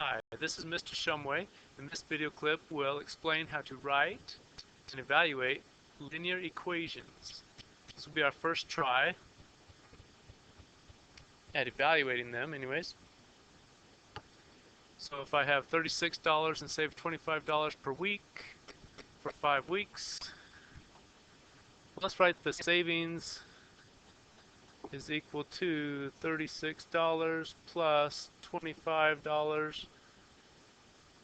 Hi, this is Mr. Shumway, and this video clip will explain how to write and evaluate linear equations. This will be our first try at evaluating them anyways. So if I have $36 and save $25 per week for 5 weeks, let's write the savings is equal to $36 plus $25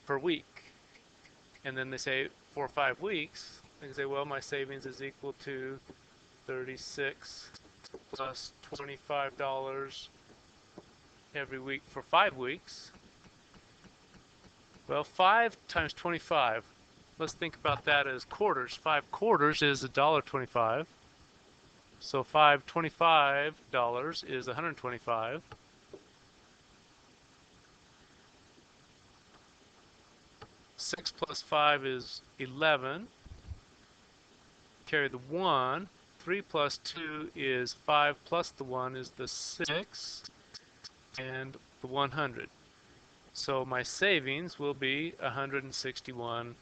per week. And then they say for 5 weeks, they say, well, my savings is equal to 36 plus $25 every week for 5 weeks. Well, 5 times 25, let's think about that as quarters. 5 quarters is $1.25. So $5.25 is 125. Six plus 5 is 11. Carry the 1. 3 plus 2 is 5 plus the 1 is the 6. And the 100. So my savings will be $161.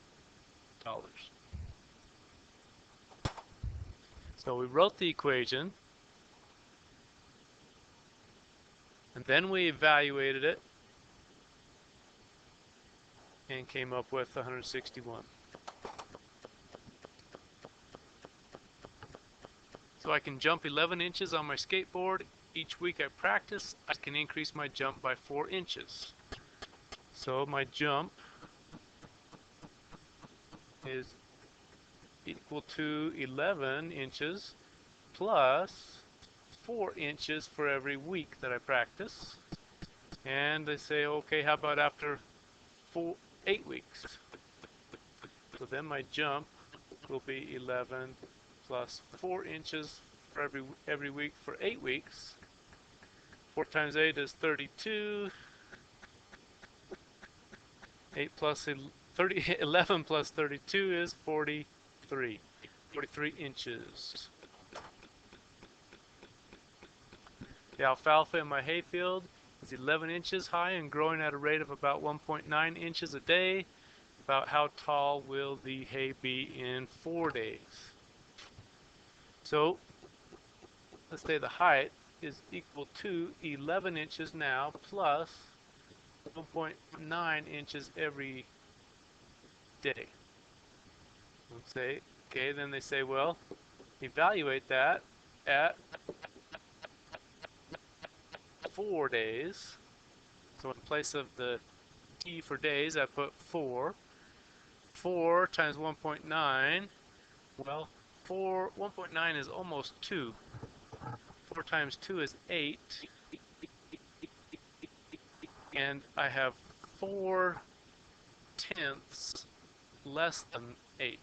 So we wrote the equation, and then we evaluated it and came up with 161. So I can jump 11 inches on my skateboard. Each week I practice, I can increase my jump by 4 inches. So my jump is equal to 11 inches plus 4 inches for every week that I practice. And they say, okay, how about after 8 weeks? So then my jump will be 11 plus 4 inches for every week for 8 weeks. 4 times 8 is 32. 8 plus 11 plus 32 is 43. 43 inches. The alfalfa in my hayfield is 11 inches high and growing at a rate of about 1.9 inches a day. About how tall will the hay be in 4 days? So let's say the height is equal to 11 inches now plus 1.9 inches every day. Let's say, okay, then they say, well, evaluate that at 4 days. So in place of the T for days, I put 4. 4 times 1.9, well, 1.9 is almost 2. 4 times 2 is 8. And I have 4 tenths less than 8.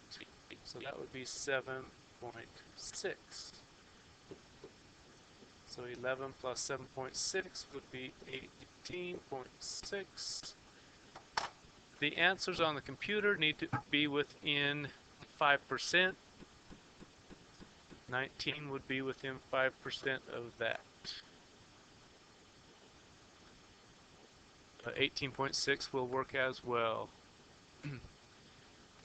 So that would be 7.6. So 11 plus 7.6 would be 18.6. The answers on the computer need to be within 5%. 19 would be within 5% of that. 18.6 will work as well.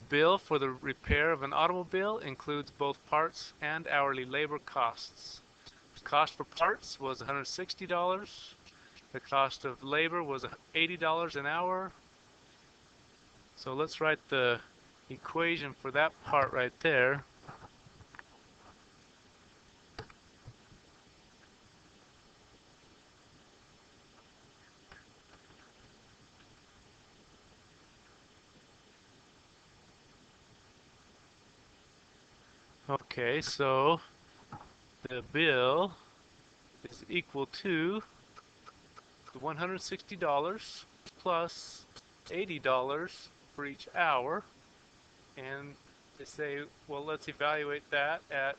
Bill for the repair of an automobile includes both parts and hourly labor costs. The cost for parts was $160. The cost of labor was $80 an hour. So let's write the equation for that part right there. Okay, so the bill is equal to the $160 plus $80 for each hour. And they say, well, let's evaluate that at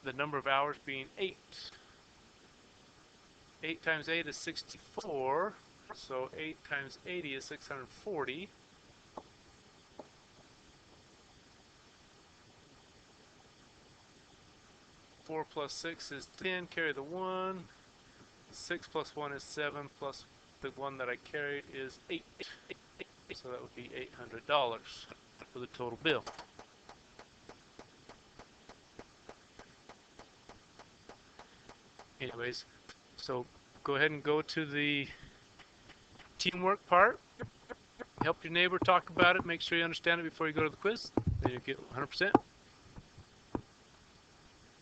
the number of hours being 8. 8 times 8 is 64, so 8 times 80 is 640. 4 plus 6 is 10, carry the 1. 6 plus 1 is 7, plus the one that I carried is 8. So that would be $800 for the total bill. Anyways, so go ahead and go to the teamwork part. Help your neighbor talk about it. Make sure you understand it before you go to the quiz. Then you get 100%.